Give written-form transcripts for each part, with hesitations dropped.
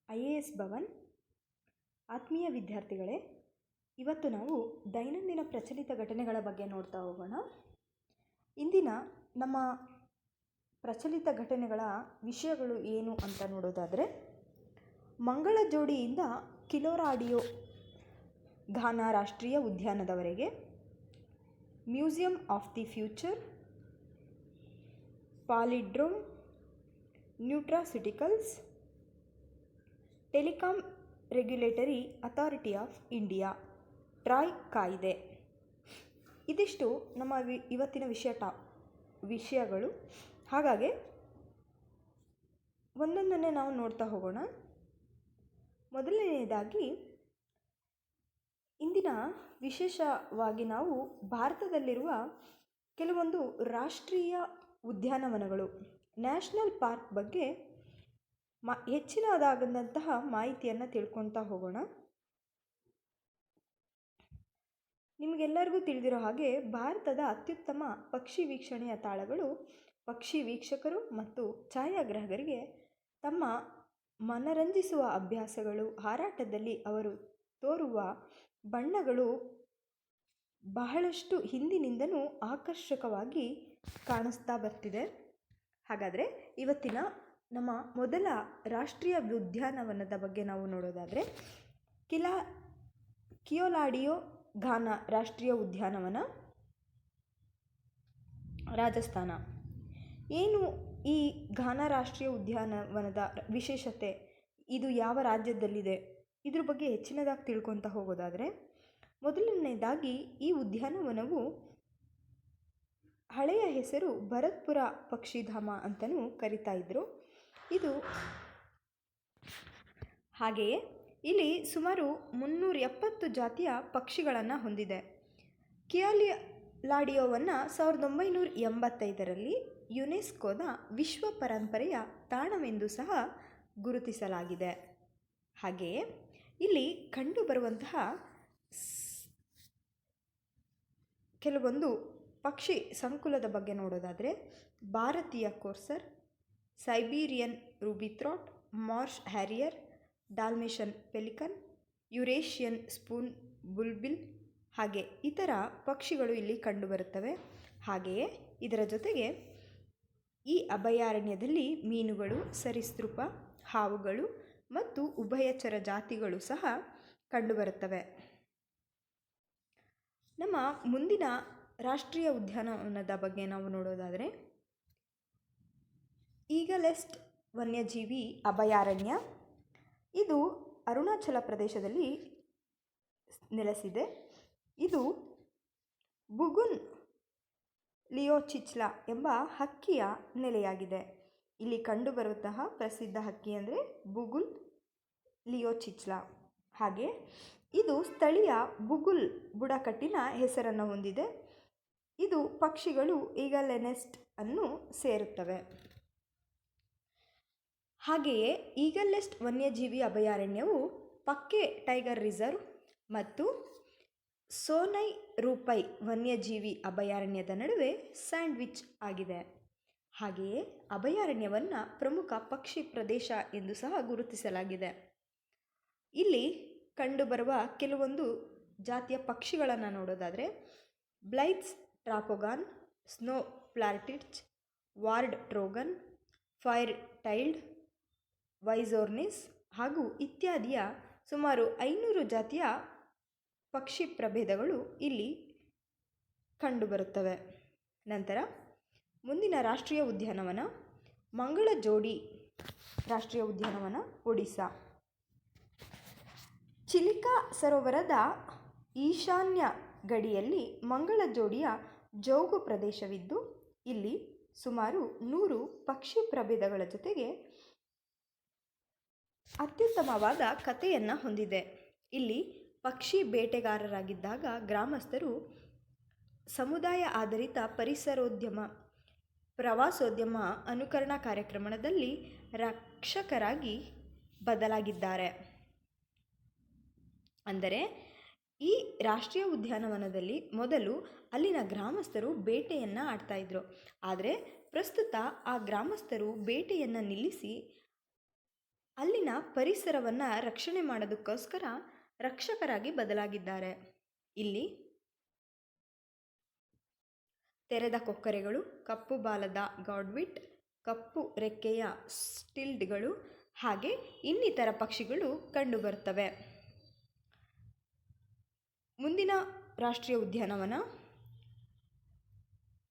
IAS Bhavan. ಆತ್ಮೀಯ ವಿದ್ಯಾರ್ಥಿಗಳೇ, ಇವತ್ತು ನಾವು ದೈನಂದಿನ ಪ್ರಚಲಿತ ಘಟನೆಗಳ ಬಗ್ಗೆ ನೋಡ್ತಾ ಹೋಗೋಣ. ಇಂದಿನ ನಮ್ಮ ಪ್ರಚಲಿತ ಘಟನೆಗಳ ವಿಷಯಗಳು ಏನು ಅಂತ ನೋಡೋದಾದರೆ, ಮಂಗಳ ಜೋಡಿಯಿಂದ ಕಿಲೋರಾಡಿಯೋ ಘಾನ ರಾಷ್ಟ್ರೀಯ ಉದ್ಯಾನದವರೆಗೆ, museum of the future, palindrome, nutraceuticals, telecom regulatory authority of India, TRAI ಕಾಯ್ದೆ. ಇದಿಷ್ಟು ನಮ್ಮ ಇವತ್ತಿನ ವಿಷಯಗಳು. ಹಾಗಾಗಿ ಒಂದೊಂದನ್ನೇ ನಾವು ನೋಡ್ತಾ ಹೋಗೋಣ. ಮೊದಲನೆಯದಾಗಿ ಇಂದಿನ ವಿಶೇಷವಾಗಿ ನಾವು ಭಾರತದಲ್ಲಿರುವ ಕೆಲವೊಂದು ರಾಷ್ಟ್ರೀಯ ಉದ್ಯಾನವನಗಳು, ನ್ಯಾಷನಲ್ ಪಾರ್ಕ್ ಬಗ್ಗೆ ಹೆಚ್ಚಿನದಾದಂತಹ ಮಾಹಿತಿಯನ್ನು ತಿಳ್ಕೊಳ್ತಾ ಹೋಗೋಣ. ನಿಮಗೆಲ್ಲರಿಗೂ ತಿಳಿದಿರೋ ಹಾಗೆ ಭಾರತದ ಅತ್ಯುತ್ತಮ ಪಕ್ಷಿ ವೀಕ್ಷಣೆಯ ತಾಣಗಳು ಪಕ್ಷಿ ವೀಕ್ಷಕರು ಮತ್ತು ಛಾಯಾಗ್ರಾಹಕರಿಗೆ ತಮ್ಮ ಮನರಂಜಿಸುವ ಅಭ್ಯಾಸಗಳು, ಹಾರಾಟದಲ್ಲಿ ಅವರು ತೋರುವ ಬಣ್ಣಗಳು ಬಹಳಷ್ಟು ಹಿಂದಿನಿಂದಲೂ ಆಕರ್ಷಕವಾಗಿ ಕಾಣಿಸ್ತಾ ಬರ್ತಿದೆ. ಹಾಗಾದರೆ ಇವತ್ತಿನ ನಮ್ಮ ಮೊದಲ ರಾಷ್ಟ್ರೀಯ ಉದ್ಯಾನವನದ ಬಗ್ಗೆ ನಾವು ನೋಡೋದಾದರೆ, ಕಿಯೋಲಾಡಿಯೋ ಘಾನ ರಾಷ್ಟ್ರೀಯ ಉದ್ಯಾನವನ, ರಾಜಸ್ಥಾನ. ಏನು ಈ ಘಾನ ರಾಷ್ಟ್ರೀಯ ಉದ್ಯಾನವನದ ವಿಶೇಷತೆ, ಇದು ಯಾವ ರಾಜ್ಯದಲ್ಲಿದೆ, ಇದ್ರ ಬಗ್ಗೆ ಹೆಚ್ಚಿನದಾಗಿ ತಿಳ್ಕೊತಾ ಹೋಗೋದಾದರೆ, ಮೊದಲನೇದಾಗಿ ಈ ಉದ್ಯಾನವನವು ಹಳೆಯ ಹೆಸರು ಭರತ್ಪುರ ಪಕ್ಷಿಧಾಮ ಅಂತಲೂ ಕರಿತಾ ಇದ್ರು. ಇದು ಹಾಗೆಯೇ ಇಲ್ಲಿ ಸುಮಾರು 370 ಜಾತಿಯ ಪಕ್ಷಿಗಳನ್ನು ಹೊಂದಿದೆ. ಕಿಯೋಲಾಡಿಯೋವನ್ನು 1985ರಲ್ಲಿ ಯುನೆಸ್ಕೋದ ವಿಶ್ವ ಪರಂಪರೆಯ ತಾಣವೆಂದು ಸಹ ಗುರುತಿಸಲಾಗಿದೆ. ಹಾಗೆಯೇ ಇಲ್ಲಿ ಕಂಡುಬರುವಂತಹ ಕೆಲವೊಂದು ಪಕ್ಷಿ ಸಂಕುಲದ ಬಗ್ಗೆ ನೋಡೋದಾದರೆ, ಭಾರತೀಯ courser, Siberian rubythroat, marsh harrier, Dalmatian pelican, Eurasian spoonbill ಹಾಗೆ ಇತರ ಪಕ್ಷಿಗಳು ಇಲ್ಲಿ ಕಂಡುಬರುತ್ತವೆ. ಹಾಗೆಯೇ ಇದರ ಜೊತೆಗೆ ಈ ಅಭಯಾರಣ್ಯದಲ್ಲಿ ಮೀನುಗಳು, ಸರೀಸೃಪ, ಹಾವುಗಳು ಮತ್ತು ಉಭಯಚರ ಜಾತಿಗಳು ಸಹ ಕಂಡುಬರುತ್ತವೆ. ನಮ್ಮ ಮುಂದಿನ ರಾಷ್ಟ್ರೀಯ ಉದ್ಯಾನವನದ ಬಗ್ಗೆ ನಾವು ನೋಡೋದಾದರೆ, ಈಗಲೆಸ್ಟ್ ವನ್ಯಜೀವಿ ಅಭಯಾರಣ್ಯ. ಇದು ಅರುಣಾಚಲ ಪ್ರದೇಶದಲ್ಲಿ ನೆಲೆಸಿದೆ. ಇದು ಬುಗುನ್ ಲಿಯೋಚಿಚ್ಲಾ ಎಂಬ ಹಕ್ಕಿಯ ನೆಲೆಯಾಗಿದೆ. ಇಲ್ಲಿ ಕಂಡುಬರುವಂತಹ ಪ್ರಸಿದ್ಧ ಹಕ್ಕಿ ಅಂದರೆ ಬುಗುಲ್ ಲಿಯೋಚಿಚ್ಲಾ. ಹಾಗೆ ಇದು ಸ್ಥಳೀಯ ಬುಗುಲ್ ಬುಡಕಟ್ಟಿನ ಹೆಸರನ್ನು ಹೊಂದಿದೆ. ಇದು ಪಕ್ಷಿಗಳು ಈಗಲೆನೆಸ್ಟ್ ಅನ್ನು ಸೇರುತ್ತವೆ. ಹಾಗೆಯೇ ಈಗಲೆಸ್ಟ್ ವನ್ಯಜೀವಿ ಅಭಯಾರಣ್ಯವು ಪಕ್ಕೆ ಟೈಗರ್ ರಿಸರ್ವ್ ಮತ್ತು ಸೋನೈ ರೂಪೈ ವನ್ಯಜೀವಿ ಅಭಯಾರಣ್ಯದ ನಡುವೆ ಸ್ಯಾಂಡ್ವಿಚ್ ಆಗಿದೆ. ಹಾಗೆಯೇ ಅಭಯಾರಣ್ಯವನ್ನು ಪ್ರಮುಖ ಪಕ್ಷಿ ಪ್ರದೇಶ ಎಂದು ಸಹ ಗುರುತಿಸಲಾಗಿದೆ. ಇಲ್ಲಿ ಕಂಡುಬರುವ ಕೆಲವೊಂದು ಜಾತಿಯ ಪಕ್ಷಿಗಳನ್ನು ನೋಡೋದಾದರೆ, ಬ್ಲೈತ್ಸ್ ಟ್ರಾಪೊಗಾನ್, ಸ್ನೋ ಪ್ಲಾಟಿಡ್ಜ್, ವಾರ್ಡ್ ಟ್ರೋಗನ್, ಫೈರ್ ಟೈಲ್ಡ್, ವೈಜೋರ್ನಿಸ್ ಹಾಗೂ ಇತ್ಯಾದಿಯ ಸುಮಾರು 500 ಜಾತಿಯ ಪಕ್ಷಿ ಪ್ರಭೇದಗಳು ಇಲ್ಲಿ ಕಂಡುಬರುತ್ತವೆ. ನಂತರ ಮುಂದಿನ ರಾಷ್ಟ್ರೀಯ ಉದ್ಯಾನವನ ಮಂಗಳ ಜೋಡಿ ರಾಷ್ಟ್ರೀಯ ಉದ್ಯಾನವನ, ಒಡಿಸ್ಸಾ. ಚಿಲಿಕಾ ಸರೋವರದ ಈಶಾನ್ಯ ಗಡಿಯಲ್ಲಿ ಮಂಗಳ ಜೋಡಿಯ ಜೌಗು ಪ್ರದೇಶವಿದ್ದು, ಇಲ್ಲಿ ಸುಮಾರು 100 ಪಕ್ಷಿ ಪ್ರಭೇದಗಳ ಜೊತೆಗೆ ಅತ್ಯುತ್ತಮವಾದ ಕಥೆಯನ್ನು ಹೊಂದಿದೆ. ಇಲ್ಲಿ ಪಕ್ಷಿ ಬೇಟೆಗಾರರಾಗಿದ್ದಾಗ ಗ್ರಾಮಸ್ಥರು ಸಮುದಾಯ ಆಧಾರಿತ ಪರಿಸರೋದ್ಯಮ, ಪ್ರವಾಸೋದ್ಯಮ ಅನುಕರಣಾ ಕಾರ್ಯಕ್ರಮದಲ್ಲಿ ರಕ್ಷಕರಾಗಿ ಬದಲಾಗಿದ್ದಾರೆ. ಅಂದರೆ ಈ ರಾಷ್ಟ್ರೀಯ ಉದ್ಯಾನವನದಲ್ಲಿ ಮೊದಲು ಅಲ್ಲಿನ ಗ್ರಾಮಸ್ಥರು ಬೇಟೆಯನ್ನು ಆಡ್ತಾಯಿದ್ರು. ಆದರೆ ಪ್ರಸ್ತುತ ಆ ಗ್ರಾಮಸ್ಥರು ಬೇಟೆಯನ್ನು ನಿಲ್ಲಿಸಿ ಅಲ್ಲಿನ ಪರಿಸರವನ್ನು ರಕ್ಷಣೆ ಮಾಡೋದಕ್ಕೋಸ್ಕರ ರಕ್ಷಕರಾಗಿ ಬದಲಾಗಿದ್ದಾರೆ. ಇಲ್ಲಿ ತೆರೆದ ಕೊಕ್ಕರೆಗಳು, ಕಪ್ಪು ಬಾಲದ ಗಾಡ್ವಿಟ್, ಕಪ್ಪು ರೆಕ್ಕೆಯ ಸ್ಟಿಲ್ಡ್ಗಳು ಹಾಗೆ ಇನ್ನಿತರ ಪಕ್ಷಿಗಳು ಕಂಡುಬರುತ್ತವೆ. ಮುಂದಿನ ರಾಷ್ಟ್ರೀಯ ಉದ್ಯಾನವನ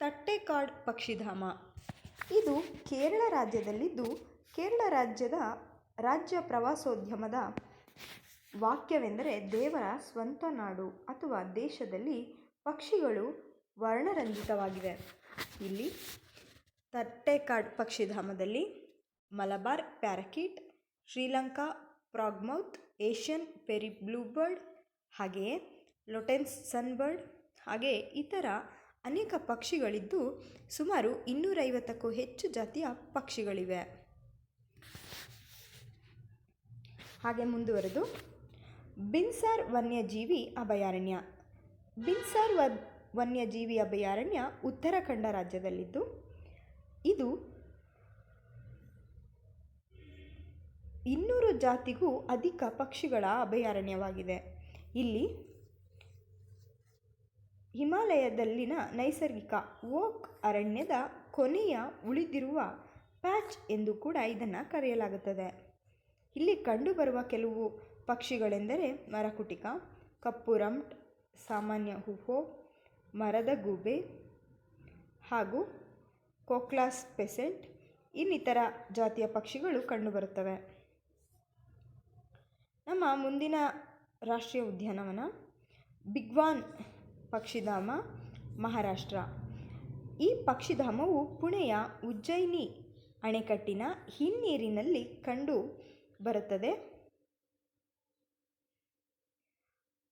ತಟ್ಟೆಕಾಡ್ ಪಕ್ಷಿಧಾಮ. ಇದು ಕೇರಳ ರಾಜ್ಯದಲ್ಲಿದ್ದು, ಕೇರಳ ರಾಜ್ಯದ ರಾಜ್ಯ ಪ್ರವಾಸೋದ್ಯಮದ ವಾಕ್ಯವೆಂದರೆ ದೇವರ ಸ್ವಂತ ನಾಡು ಅಥವಾ ದೇಶದಲ್ಲಿ ಪಕ್ಷಿಗಳು ವರ್ಣರಂಜಿತವಾಗಿವೆ. ಇಲ್ಲಿ ತಟ್ಟೆಕಾಡ್ ಪಕ್ಷಿಧಾಮದಲ್ಲಿ Malabar parakeet, Sri Lanka frogmouth, Asian fairy bluebird, ಹಾಗೆಯೇ ಲೊಟೆನ್ಸ್ ಸನ್ಬರ್ಡ್ ಹಾಗೆ ಇತರ ಅನೇಕ ಪಕ್ಷಿಗಳಿದ್ದು ಸುಮಾರು 250ಕ್ಕೂ ಹೆಚ್ಚು ಜಾತಿಯ ಪಕ್ಷಿಗಳಿವೆ. ಹಾಗೆ ಮುಂದುವರೆದು ಬಿನ್ಸಾರ್ ವನ್ಯಜೀವಿ ಅಭಯಾರಣ್ಯ. ಬಿನ್ಸಾರ್ ವನ್ಯಜೀವಿ ಅಭಯಾರಣ್ಯ ಉತ್ತರಾಖಂಡ ರಾಜ್ಯದಲ್ಲಿದ್ದು ಇದು 200 ಜಾತಿಗೂ ಅಧಿಕ ಪಕ್ಷಿಗಳ ಅಭಯಾರಣ್ಯವಾಗಿದೆ. ಇಲ್ಲಿ ಹಿಮಾಲಯದಲ್ಲಿನ ನೈಸರ್ಗಿಕ ಓಕ್ ಅರಣ್ಯದ ಕೊನೆಯ ಉಳಿದಿರುವ ಪ್ಯಾಚ್ ಎಂದು ಕೂಡ ಇದನ್ನು ಕರೆಯಲಾಗುತ್ತದೆ. ಇಲ್ಲಿ ಕಂಡುಬರುವ ಕೆಲವು ಪಕ್ಷಿಗಳೆಂದರೆ ಮರಕುಟಿಕ, ಕಪ್ಪು ರಂಟ್, ಸಾಮಾನ್ಯ ಹುಹೋ, ಮರದ ಗೂಬೆ ಹಾಗೂ ಕೋಕ್ಲಾಸ್ ಪೆಸೆಂಟ್ ಇನ್ನಿತರ ಜಾತಿಯ ಪಕ್ಷಿಗಳು ಕಂಡುಬರುತ್ತವೆ. ನಮ್ಮ ಮುಂದಿನ ರಾಷ್ಟ್ರೀಯ ಉದ್ಯಾನವನ ಬಿಗ್ವಾನ್ ಪಕ್ಷಿಧಾಮ, ಮಹಾರಾಷ್ಟ್ರ. ಈ ಪಕ್ಷಿಧಾಮವು ಪುಣೆಯ ಉಜ್ಜಯಿನಿ ಅಣೆಕಟ್ಟಿನ ಹಿನ್ನೀರಿನಲ್ಲಿ ಕಂಡು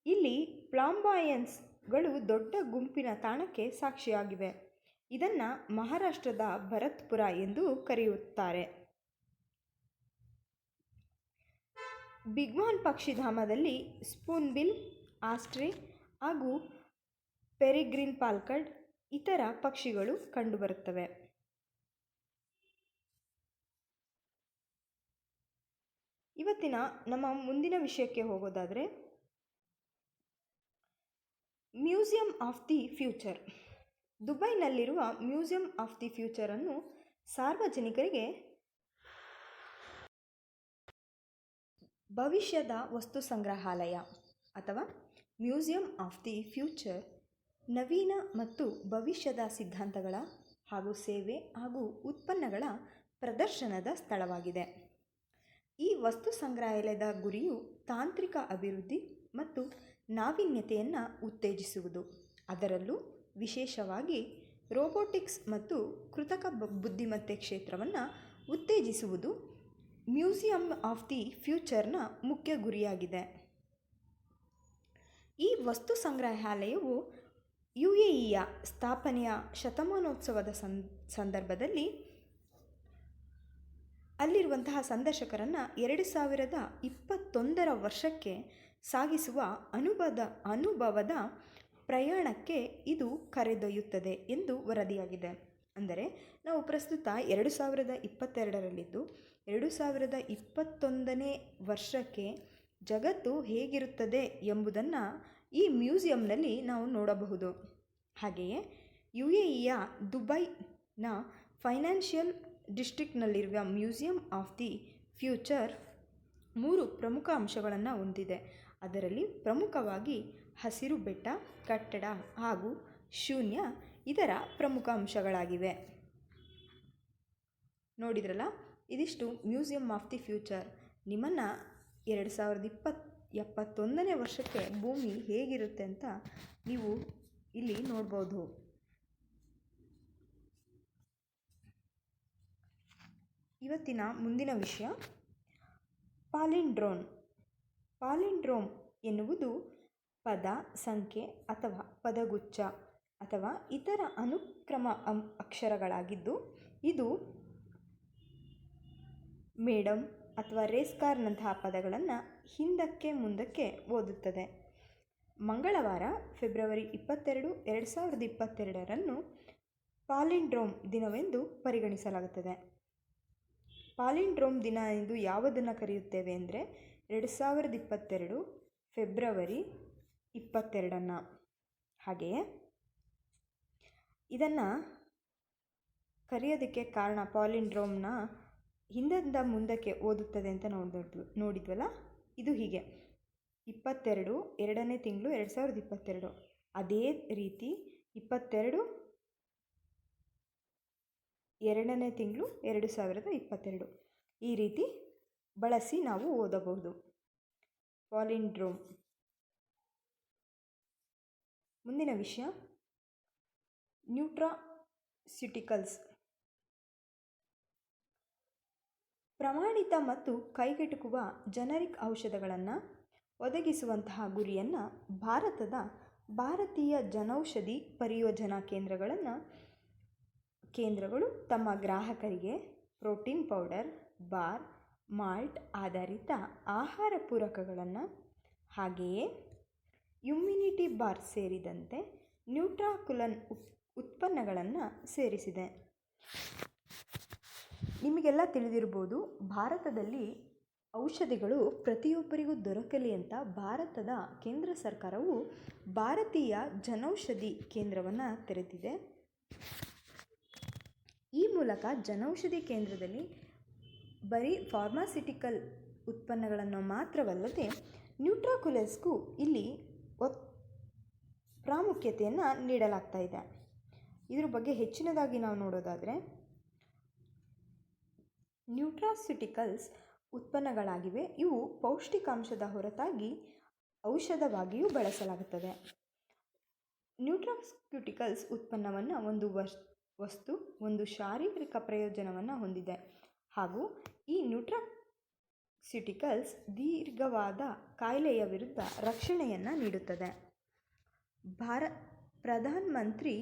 ಇಲ್ಲಿ ಫ್ಲಾಂಬಾಯನ್ಸ್ಗಳು ದೊಡ್ಡ ಗುಂಪಿನ ತಾಣಕ್ಕೆ ಸಾಕ್ಷಿಯಾಗಿವೆ. ಇದನ್ನು ಮಹಾರಾಷ್ಟ್ರದ ಭರತ್ಪುರ ಎಂದು ಕರೆಯುತ್ತಾರೆ. ಬಿಗ್ವಾನ್ ಪಕ್ಷಿಧಾಮದಲ್ಲಿ ಸ್ಪೂನ್ಬಿಲ್, ಆಸ್ಟ್ರೆ ಹಾಗೂ ಪೆರಿಗ್ರಿನ್ ಪಾಲ್ಕಡ್ ಇತರ ಪಕ್ಷಿಗಳು ಕಂಡುಬರುತ್ತವೆ. ಇವತ್ತಿನ ನಮ್ಮ ಮುಂದಿನ ವಿಷಯಕ್ಕೆ ಹೋಗೋದಾದರೆ ಮ್ಯೂಸಿಯಂ ಆಫ್ ದಿ ಫ್ಯೂಚರ್. ದುಬೈನಲ್ಲಿರುವ ಮ್ಯೂಸಿಯಂ ಆಫ್ ದಿ ಫ್ಯೂಚರನ್ನು ಸಾರ್ವಜನಿಕರಿಗೆ ಭವಿಷ್ಯದ ವಸ್ತು ಸಂಗ್ರಹಾಲಯ ಅಥವಾ ಮ್ಯೂಸಿಯಂ ಆಫ್ ದಿ ಫ್ಯೂಚರ್ ನವೀನ ಮತ್ತು ಭವಿಷ್ಯದ ಸಿದ್ಧಾಂತಗಳ ಹಾಗೂ ಸೇವೆ ಹಾಗೂ ಉತ್ಪನ್ನಗಳ ಪ್ರದರ್ಶನದ ಸ್ಥಳವಾಗಿದೆ. ಈ ವಸ್ತು ಸಂಗ್ರಹಾಲಯದ ಗುರಿಯು ತಾಂತ್ರಿಕ ಅಭಿವೃದ್ಧಿ ಮತ್ತು ನಾವೀನ್ಯತೆಯನ್ನು ಉತ್ತೇಜಿಸುವುದು, ಅದರಲ್ಲೂ ವಿಶೇಷವಾಗಿ ರೋಬೋಟಿಕ್ಸ್ ಮತ್ತು ಕೃತಕ ಬುದ್ಧಿಮತ್ತೆ ಕ್ಷೇತ್ರವನ್ನು ಉತ್ತೇಜಿಸುವುದು ಮ್ಯೂಸಿಯಂ ಆಫ್ ದಿ ಫ್ಯೂಚರ್ನ ಮುಖ್ಯ ಗುರಿಯಾಗಿದೆ. ಈ ವಸ್ತು ಸಂಗ್ರಹಾಲಯವು UAEಯ ಸ್ಥಾಪನೆಯ ಶತಮಾನೋತ್ಸವದ ಸಂದರ್ಭದಲ್ಲಿ ಅಲ್ಲಿರುವಂತಹ ಸಂದರ್ಶಕರನ್ನು 2021 ವರ್ಷಕ್ಕೆ ಸಾಗಿಸುವ ಅನುಭವದ ಪ್ರಯಾಣಕ್ಕೆ ಇದು ಕರೆದೊಯ್ಯುತ್ತದೆ ಎಂದು ವರದಿಯಾಗಿದೆ. ಅಂದರೆ ನಾವು ಪ್ರಸ್ತುತ 2022ರಲ್ಲಿದ್ದು 2021ನೇ ವರ್ಷಕ್ಕೆ ಜಗತ್ತು ಹೇಗಿರುತ್ತದೆ ಎಂಬುದನ್ನು ಈ ಮ್ಯೂಸಿಯಂನಲ್ಲಿ ನಾವು ನೋಡಬಹುದು. ಹಾಗೆಯೇ UAEಯ ದುಬೈನ ಫೈನಾನ್ಷಿಯಲ್ ಡಿಸ್ಟ್ರಿಕ್ಟ್ನಲ್ಲಿರುವ ಮ್ಯೂಸಿಯಂ ಆಫ್ ದಿ ಫ್ಯೂಚರ್ 3 ಪ್ರಮುಖ ಅಂಶಗಳನ್ನು ಹೊಂದಿದೆ. ಅದರಲ್ಲಿ ಪ್ರಮುಖವಾಗಿ ಹಸಿರು ಬೆಟ್ಟ, ಕಟ್ಟಡ ಹಾಗೂ ಶೂನ್ಯ ಇದರ ಪ್ರಮುಖ ಅಂಶಗಳಾಗಿವೆ. ನೋಡಿದ್ರಲ್ಲ, ಇದಿಷ್ಟು ಮ್ಯೂಸಿಯಂ ಆಫ್ ದಿ ಫ್ಯೂಚರ್. ನಿಮ್ಮನ್ನು 2071ನೇ ವರ್ಷಕ್ಕೆ ಭೂಮಿ ಹೇಗಿರುತ್ತೆ ಅಂತ ನೀವು ಇಲ್ಲಿ ನೋಡ್ಬೋದು. ಇವತ್ತಿನ ಮುಂದಿನ ವಿಷಯ ಪಾಲಿಂಡ್ರೋಮ್. ಪಾಲಿಂಡ್ರೋಮ್ ಎನ್ನುವುದು ಪದ, ಸಂಖ್ಯೆ ಅಥವಾ ಪದಗುಚ್ಛ ಅಥವಾ ಇತರ ಅನುಕ್ರಮ ಅಕ್ಷರಗಳಾಗಿದ್ದು ಇದು ಮೇಡಮ್ ಅಥವಾ ರೇಸ್ ಕಾರ್ನಂತಹ ಪದಗಳನ್ನು ಹಿಂದಕ್ಕೆ ಮುಂದಕ್ಕೆ ಓದುತ್ತದೆ. ಮಂಗಳವಾರ ಫೆಬ್ರವರಿ 22, 2022ರಂದು ಪಾಲಿಂಡ್ರೋಮ್ ದಿನವೆಂದು ಪರಿಗಣಿಸಲಾಗುತ್ತದೆ. ಪಾಲಿಂಡ್ರೋಮ್ ದಿನ ಎಂದು ಯಾವುದನ್ನು ಕರೆಯುತ್ತೇವೆ ಅಂದರೆ 2022 ಫೆಬ್ರವರಿ 22. ಹಾಗೆಯೇ ಇದನ್ನು ಕರೆಯೋದಕ್ಕೆ ಕಾರಣ ಪಾಲಿಂಡ್ರೋಮ್ನ ಹಿಂದಿಂದ ಮುಂದಕ್ಕೆ ಓದುತ್ತದೆ ಅಂತ ನೋಡಿದ್ವಲ್ಲ, ಇದು ಹೀಗೆ 22 2ನೇ ತಿಂಗಳು 2022, ಅದೇ ರೀತಿ 22 2ನೇ ತಿಂಗಳು 2022 ಈ ರೀತಿ ಬಳಸಿ ನಾವು ಓದಬಹುದು ಪಾಲಿಂಡ್ರೋಮ್. ಮುಂದಿನ ವಿಷಯ ನ್ಯೂಟ್ರಾಸ್ಯೂಟಿಕಲ್ಸ್. ಪ್ರಮಾಣಿತ ಮತ್ತು ಕೈಗೆಟುಕುವ ಜನರಿಕ್ ಔಷಧಗಳನ್ನು ಒದಗಿಸುವಂತಹ ಗುರಿಯನ್ನು ಭಾರತೀಯ ಜನೌಷಧಿ ಪರಿಯೋಜನಾ ಕೇಂದ್ರಗಳು ತಮ್ಮ ಗ್ರಾಹಕರಿಗೆ ಪ್ರೋಟೀನ್ ಪೌಡರ್, ಬಾರ್, ಮಾಲ್ಟ್ ಆಧಾರಿತ ಆಹಾರ ಪೂರಕಗಳನ್ನು ಹಾಗೆಯೇ ಇಮ್ಯುನಿಟಿ ಬಾರ್ ಸೇರಿದಂತೆ ನ್ಯೂಟ್ರಾಕುಲನ್ ಉತ್ಪನ್ನಗಳನ್ನು ಸೇರಿಸಿದೆ. ನಿಮಗೆಲ್ಲ ತಿಳಿದಿರ್ಬೋದು, ಭಾರತದಲ್ಲಿ ಔಷಧಿಗಳು ಪ್ರತಿಯೊಬ್ಬರಿಗೂ ದೊರಕಲಿ ಅಂತ ಭಾರತದ ಕೇಂದ್ರ ಸರ್ಕಾರವು ಭಾರತೀಯ ಜನೌಷಧಿ ಕೇಂದ್ರವನ್ನು ತೆರೆದಿದೆ. ಈ ಮೂಲಕ ಜನೌಷಧಿ ಕೇಂದ್ರದಲ್ಲಿ ಬರೀ ಫಾರ್ಮಾಸ್ಯೂಟಿಕಲ್ ಉತ್ಪನ್ನಗಳನ್ನು ಮಾತ್ರವಲ್ಲದೆ ನ್ಯೂಟ್ರಾಕುಲಸ್ಗೂ ಇಲ್ಲಿ ಪ್ರಾಮುಖ್ಯತೆಯನ್ನು ನೀಡಲಾಗ್ತಾ ಇದೆ. ಇದ್ರ ಬಗ್ಗೆ ಹೆಚ್ಚಿನದಾಗಿ ನಾವು ನೋಡೋದಾದರೆ ನ್ಯೂಟ್ರಾಸ್ಯೂಟಿಕಲ್ಸ್ ಉತ್ಪನ್ನಗಳಾಗಿವೆ. ಇವು ಪೌಷ್ಟಿಕಾಂಶದ ಹೊರತಾಗಿ ಔಷಧವಾಗಿಯೂ ಬಳಸಲಾಗುತ್ತದೆ. ನ್ಯೂಟ್ರಾಸ್ಯೂಟಿಕಲ್ಸ್ ಉತ್ಪನ್ನವನ್ನು ಒಂದು ವಸ್ತು ಒಂದು ಶಾರೀರಿಕ ಪ್ರಯೋಜನವನ್ನು ಹೊಂದಿದೆ ಹಾಗೂ ಈ ನ್ಯೂಟ್ರಾಸ್ಯೂಟಿಕಲ್ಸ್ ದೀರ್ಘವಾದ ಕಾಯಿಲೆಯ ವಿರುದ್ಧ ರಕ್ಷಣೆಯನ್ನು ನೀಡುತ್ತದೆ. ಪ್ರಧಾನ ಮಂತ್ರಿ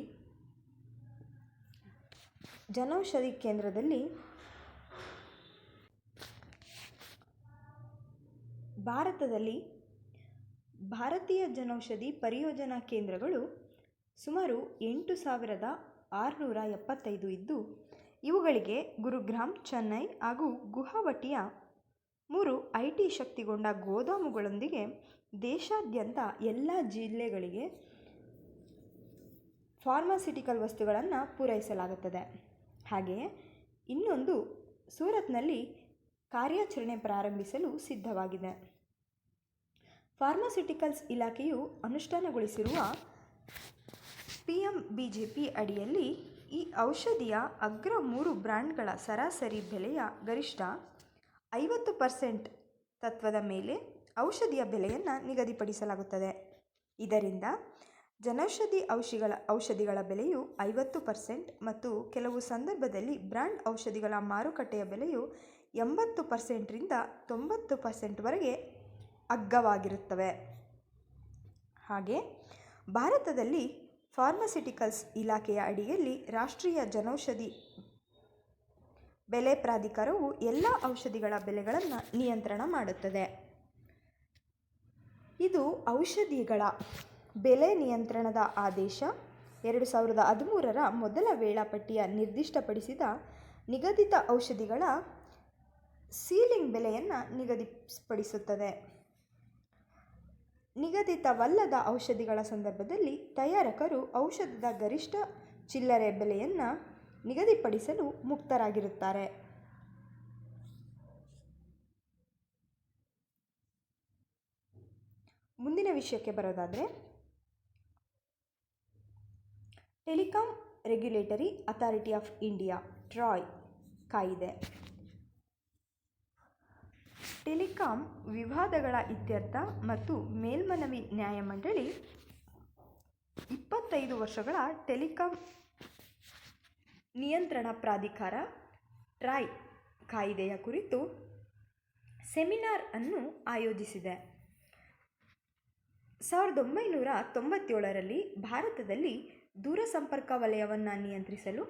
ಜನೌಷಧಿ ಕೇಂದ್ರದಲ್ಲಿ ಭಾರತದಲ್ಲಿ ಭಾರತೀಯ ಜನೌಷಧಿ ಪರಿಯೋಜನಾ ಕೇಂದ್ರಗಳು ಸುಮಾರು 8,675 ಇದ್ದು, ಇವುಗಳಿಗೆ ಗುರುಗ್ರಾಮ್, ಚೆನ್ನೈ ಹಾಗೂ ಗುವಾಹಟಿಯ 3 IT ಶಕ್ತಿಗೊಂಡ ಗೋದಾಮುಗಳೊಂದಿಗೆ ದೇಶಾದ್ಯಂತ ಎಲ್ಲ ಜಿಲ್ಲೆಗಳಿಗೆ ಫಾರ್ಮಾಸ್ಯೂಟಿಕಲ್ ವಸ್ತುಗಳನ್ನು ಪೂರೈಸಲಾಗುತ್ತದೆ. ಹಾಗೆಯೇ ಇನ್ನೊಂದು ಸೂರತ್ನಲ್ಲಿ ಕಾರ್ಯಾಚರಣೆ ಪ್ರಾರಂಭಿಸಲು ಸಿದ್ಧವಾಗಿದೆ. ಫಾರ್ಮಾಸ್ಯೂಟಿಕಲ್ಸ್ ಇಲಾಖೆಯು ಅನುಷ್ಠಾನಗೊಳಿಸಿರುವ PMBJP ಅಡಿಯಲ್ಲಿ ಈ ಔಷಧಿಯ ಅಗ್ರ 3 ಬ್ರ್ಯಾಂಡ್ಗಳ ಸರಾಸರಿ ಬೆಲೆಯ ಗರಿಷ್ಠ 50% ತತ್ವದ ಮೇಲೆ ಔಷಧಿಯ ಬೆಲೆಯನ್ನು ನಿಗದಿಪಡಿಸಲಾಗುತ್ತದೆ. ಇದರಿಂದ ಜನೌಷಧಿ ಔಷಧಿಗಳ ಬೆಲೆಯು 50% ಮತ್ತು ಕೆಲವು ಸಂದರ್ಭದಲ್ಲಿ ಬ್ರ್ಯಾಂಡ್ ಔಷಧಿಗಳ ಮಾರುಕಟ್ಟೆಯ ಬೆಲೆಯು 80% 90% ವರೆಗೆ ಅಗ್ಗವಾಗಿರುತ್ತವೆ. ಹಾಗೆ ಭಾರತದಲ್ಲಿ ಫಾರ್ಮಾಸ್ಯೂಟಿಕಲ್ಸ್ ಇಲಾಖೆಯ ಅಡಿಯಲ್ಲಿ ರಾಷ್ಟ್ರೀಯ ಜನೌಷಧಿ ಬೆಲೆ ಪ್ರಾಧಿಕಾರವು ಎಲ್ಲ ಔಷಧಿಗಳ ಬೆಲೆಗಳನ್ನು ನಿಯಂತ್ರಣ ಮಾಡುತ್ತದೆ. ಇದು ಔಷಧಿಗಳ ಬೆಲೆ ನಿಯಂತ್ರಣದ ಆದೇಶ 2013ರ ಮೊದಲ ವೇಳಾಪಟ್ಟಿಯ ನಿರ್ದಿಷ್ಟಪಡಿಸಿದ ನಿಗದಿತ ಔಷಧಿಗಳ ಸೀಲಿಂಗ್ ಬೆಲೆಯನ್ನು ನಿಗದಿಪಡಿಸುತ್ತದೆ. ನಿಗದಿತವಲ್ಲದ ಔಷಧಿಗಳ ಸಂದರ್ಭದಲ್ಲಿ ತಯಾರಕರು ಔಷಧದ ಗರಿಷ್ಠ ಚಿಲ್ಲರೆ ಬೆಲೆಯನ್ನು ನಿಗದಿಪಡಿಸಲು ಮುಕ್ತರಾಗಿರುತ್ತಾರೆ. ಮುಂದಿನ ವಿಷಯಕ್ಕೆ ಬರೋದಾದರೆ telecom regulatory authority of India TRAI ಕಾಯಿದೆ. ಟೆಲಿಕಾಂ ವಿವಾದಗಳ ಇತ್ಯರ್ಥ ಮತ್ತು ಮೇಲ್ಮನವಿ ನ್ಯಾಯಮಂಡಳಿ 25 ವರ್ಷಗಳ ಟೆಲಿಕಾಂ ನಿಯಂತ್ರಣ ಪ್ರಾಧಿಕಾರ ಟ್ರಾಯ್ ಕಾಯಿದೆಯ ಕುರಿತು ಸೆಮಿನಾರ್ ಅನ್ನು ಆಯೋಜಿಸಿದೆ. 1997ರಲ್ಲಿ ಭಾರತದಲ್ಲಿ ದೂರಸಂಪರ್ಕ ವಲಯವನ್ನು ನಿಯಂತ್ರಿಸಲು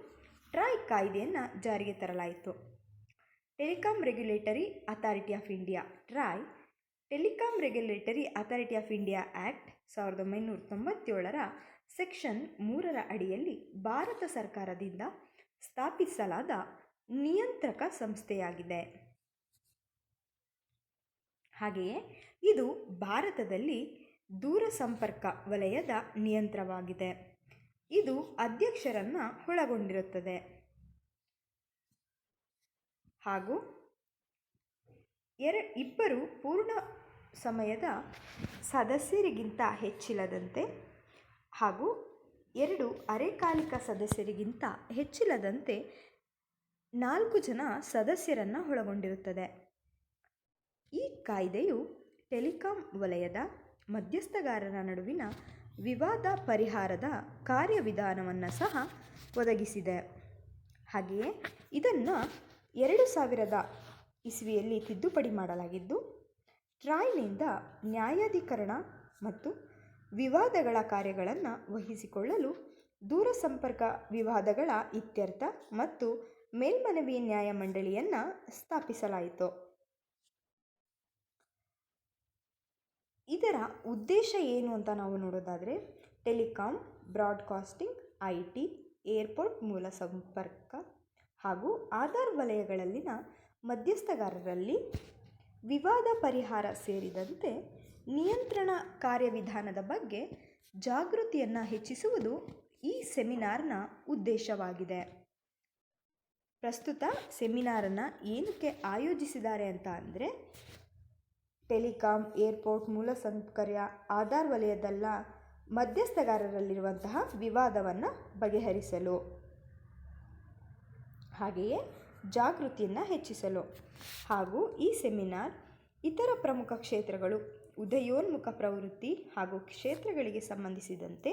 ಟ್ರಾಯ್ ಕಾಯಿದೆಯನ್ನು ಜಾರಿಗೆ ತರಲಾಯಿತು. Telecom regulatory authority of India TRAI telecom regulatory authority of India act 1997ರ ಸೆಕ್ಷನ್ 3ರ ಅಡಿಯಲ್ಲಿ ಭಾರತ ಸರ್ಕಾರದಿಂದ ಸ್ಥಾಪಿಸಲಾದ ನಿಯಂತ್ರಕ ಸಂಸ್ಥೆಯಾಗಿದೆ. ಹಾಗೆಯೇ ಇದು ಭಾರತದಲ್ಲಿ ದೂರಸಂಪರ್ಕ ವಲಯದ ನಿಯಂತ್ರವಾಗಿದೆ. ಇದು ಅಧ್ಯಕ್ಷರನ್ನು ಒಳಗೊಂಡಿರುತ್ತದೆ ಹಾಗೂ ಇಬ್ಬರು ಪೂರ್ಣ ಸಮಯದ ಸದಸ್ಯರಿಗಿಂತ ಹೆಚ್ಚಿಲ್ಲದಂತೆ ಹಾಗೂ 2 ಅರೆಕಾಲಿಕ ಸದಸ್ಯರಿಗಿಂತ ಹೆಚ್ಚಿಲ್ಲದಂತೆ 4 ಜನ ಸದಸ್ಯರನ್ನು ಒಳಗೊಂಡಿರುತ್ತದೆ. ಈ ಕಾಯ್ದೆಯು ಟೆಲಿಕಾಂ ವಲಯದ ಮಧ್ಯಸ್ಥಗಾರರ ನಡುವಿನ ವಿವಾದ ಪರಿಹಾರದ ಕಾರ್ಯವಿಧಾನವನ್ನು ಸಹ ಒದಗಿಸಿದೆ. ಹಾಗೆಯೇ ಇದನ್ನು 2000 ಇಸ್ವಿಯಲ್ಲಿ ತಿದ್ದುಪಡಿ ಮಾಡಲಾಗಿದ್ದು, ಟ್ರಾಯ್ನಿಂದ ನ್ಯಾಯಾಧೀಕರಣ ಮತ್ತು ವಿವಾದಗಳ ಕಾರ್ಯಗಳನ್ನು ವಹಿಸಿಕೊಳ್ಳಲು ದೂರಸಂಪರ್ಕ ವಿವಾದಗಳ ಇತ್ಯರ್ಥ ಮತ್ತು ಮೇಲ್ಮನವಿ ನ್ಯಾಯಮಂಡಳಿಯನ್ನು ಸ್ಥಾಪಿಸಲಾಯಿತು. ಇದರ ಉದ್ದೇಶ ಏನು ಅಂತ ನಾವು ನೋಡೋದಾದರೆ, ಟೆಲಿಕಾಂ, ಬ್ರಾಡ್ಕಾಸ್ಟಿಂಗ್, IT, ಏರ್ಪೋರ್ಟ್ ಮೂಲಸಂಪರ್ಕ ಹಾಗೂ ಆಧಾರ್ ವಲಯಗಳಲ್ಲಿನ ಮಧ್ಯಸ್ಥಗಾರರಲ್ಲಿ ವಿವಾದ ಪರಿಹಾರ ಸೇರಿದಂತೆ ನಿಯಂತ್ರಣ ಕಾರ್ಯವಿಧಾನದ ಬಗ್ಗೆ ಜಾಗೃತಿಯನ್ನು ಹೆಚ್ಚಿಸುವುದು ಈ ಸೆಮಿನಾರ್ನ ಉದ್ದೇಶವಾಗಿದೆ. ಪ್ರಸ್ತುತ ಸೆಮಿನಾರನ್ನು ಏನಕ್ಕೆ ಆಯೋಜಿಸಿದ್ದಾರೆ ಅಂತ ಅಂದರೆ, ಟೆಲಿಕಾಂ, ಏರ್ಪೋರ್ಟ್ ಮೂಲಸೌಕರ್ಯ, ಆಧಾರ್ ವಲಯದಲ್ಲ ಮಧ್ಯಸ್ಥಗಾರರಲ್ಲಿರುವಂತಹ ವಿವಾದವನ್ನು ಬಗೆಹರಿಸಲು, ಹಾಗೆಯೇ ಜಾಗೃತಿಯನ್ನು ಹೆಚ್ಚಿಸಲು ಹಾಗೂ ಈ ಸೆಮಿನಾರ್ ಇತರ ಪ್ರಮುಖ ಕ್ಷೇತ್ರಗಳು, ಉದಯೋನ್ಮುಖ ಪ್ರವೃತ್ತಿ ಹಾಗೂ ಕ್ಷೇತ್ರಗಳಿಗೆ ಸಂಬಂಧಿಸಿದಂತೆ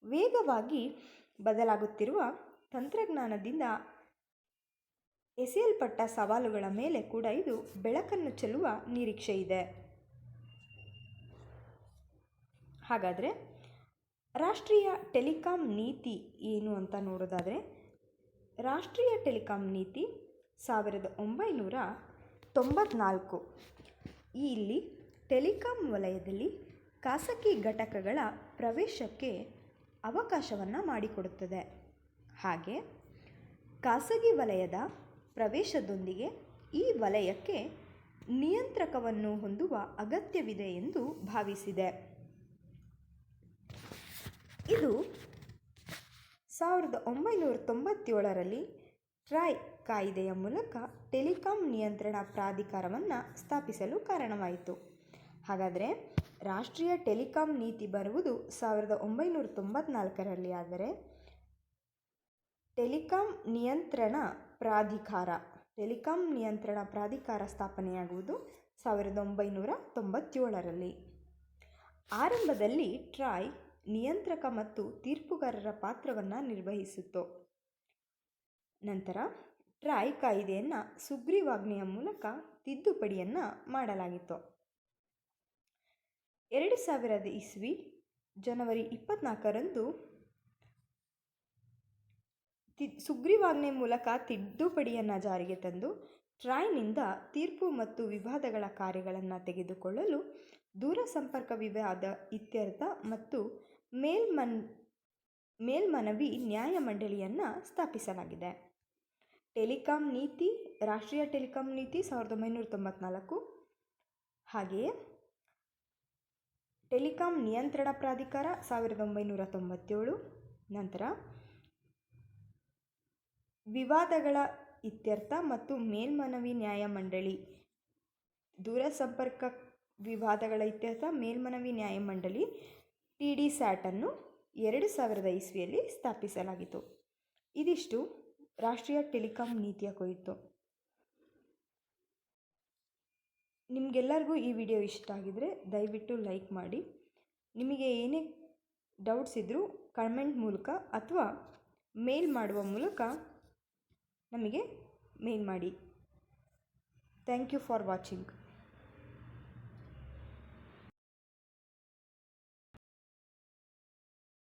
ವೇಗವಾಗಿ ಬದಲಾಗುತ್ತಿರುವ ತಂತ್ರಜ್ಞಾನದಿಂದ ಎಸೆಯಲ್ಪಟ್ಟ ಸವಾಲುಗಳ ಮೇಲೆ ಕೂಡ ಇದು ಬೆಳಕನ್ನು ಚೆಲ್ಲುವ ನಿರೀಕ್ಷೆ ಇದೆ. ಹಾಗಾದರೆ ರಾಷ್ಟ್ರೀಯ ಟೆಲಿಕಾಂ ನೀತಿ ಏನು ಅಂತ ನೋಡೋದಾದರೆ, ರಾಷ್ಟ್ರೀಯ ಟೆಲಿಕಾಂ ನೀತಿ 1994 ಇಲ್ಲಿ ಟೆಲಿಕಾಂ ವಲಯದಲ್ಲಿ ಖಾಸಗಿ ಘಟಕಗಳ ಪ್ರವೇಶಕ್ಕೆ ಅವಕಾಶವನ್ನು ಮಾಡಿಕೊಡುತ್ತದೆ. ಹಾಗೆ ಖಾಸಗಿ ವಲಯದ ಪ್ರವೇಶದೊಂದಿಗೆ ಈ ವಲಯಕ್ಕೆ ನಿಯಂತ್ರಕವನ್ನು ಹೊಂದುವ ಅಗತ್ಯವಿದೆ ಎಂದು ಭಾವಿಸಿದೆ. ಇದು 1997ರಲ್ಲಿ ಟ್ರಾಯ್ ಕಾಯ್ದೆಯ ಮೂಲಕ ಟೆಲಿಕಾಂ ನಿಯಂತ್ರಣ ಪ್ರಾಧಿಕಾರವನ್ನು ಸ್ಥಾಪಿಸಲು ಕಾರಣವಾಯಿತು. ಹಾಗಾದರೆ ರಾಷ್ಟ್ರೀಯ ಟೆಲಿಕಾಂ ನೀತಿ ಬರುವುದು 1994ರಲ್ಲಿ. ಆದರೆ ಟೆಲಿಕಾಂ ನಿಯಂತ್ರಣ ಪ್ರಾಧಿಕಾರ ಸ್ಥಾಪನೆಯಾಗುವುದು 1997ರಲ್ಲಿ. ಆರಂಭದಲ್ಲಿ ಟ್ರಾಯ್ ನಿಯಂತ್ರಕ ಮತ್ತು ತೀರ್ಪುಗಾರರ ಪಾತ್ರವನ್ನು ನಿರ್ವಹಿಸಿತು. ನಂತರ ಟ್ರಾಯ್ ಕಾಯ್ದೆಯನ್ನು ಸುಗ್ರೀವಾಜ್ಞೆಯ ಮೂಲಕ ತಿದ್ದುಪಡಿಯನ್ನು ಮಾಡಲಾಗಿತ್ತು. 2000 ಇಸ್ವಿ ಜನವರಿ 24ರಂದು ಸುಗ್ರೀವಾಜ್ಞೆ ಮೂಲಕ ತಿದ್ದುಪಡಿಯನ್ನು ಜಾರಿಗೆ ತಂದು ಟ್ರಾಯ್ನಿಂದ ತೀರ್ಪು ಮತ್ತು ವಿವಾದಗಳ ಕಾರ್ಯಗಳನ್ನು ತೆಗೆದುಕೊಳ್ಳಲು ದೂರಸಂಪರ್ಕ ವಿವಾದ ಇತ್ಯರ್ಥ ಮತ್ತು ಮೇಲ್ಮನವಿ ನ್ಯಾಯಮಂಡಳಿಯನ್ನು ಸ್ಥಾಪಿಸಲಾಗಿದೆ. ಟೆಲಿಕಾಂ ನೀತಿ, ರಾಷ್ಟ್ರೀಯ ಟೆಲಿಕಾಂ ನೀತಿ 1994, ಹಾಗೆಯೇ ಟೆಲಿಕಾಂ ನಿಯಂತ್ರಣ ಪ್ರಾಧಿಕಾರ 1997, ನಂತರ ವಿವಾದಗಳ ಇತ್ಯರ್ಥ ಮತ್ತು ಮೇಲ್ಮನವಿ ನ್ಯಾಯಮಂಡಳಿ, ದೂರಸಂಪರ್ಕ ವಿವಾದಗಳ ಇತ್ಯರ್ಥ ಮೇಲ್ಮನವಿ ನ್ಯಾಯಮಂಡಳಿ TDSAT ಅನ್ನು 2000 ಇಸ್ವಿಯಲ್ಲಿ ಸ್ಥಾಪಿಸಲಾಗಿತ್ತು. ಇದಿಷ್ಟು ರಾಷ್ಟ್ರೀಯ ಟೆಲಿಕಾಂ ನೀತಿಯ ಕುರಿತು. ನಿಮಗೆಲ್ಲರಿಗೂ ಈ ವಿಡಿಯೋ ಇಷ್ಟ ಆಗಿದರೆ ದಯವಿಟ್ಟು ಲೈಕ್ ಮಾಡಿ. ನಿಮಗೆ ಏನೇ ಡೌಟ್ಸ್ ಇದ್ದರೂ ಕಮೆಂಟ್ ಮೂಲಕ ಅಥವಾ ಮೇಲ್ ಮಾಡುವ ಮೂಲಕ ನಮಗೆ ಮೇಲ್ ಮಾಡಿ. Thank you for watching.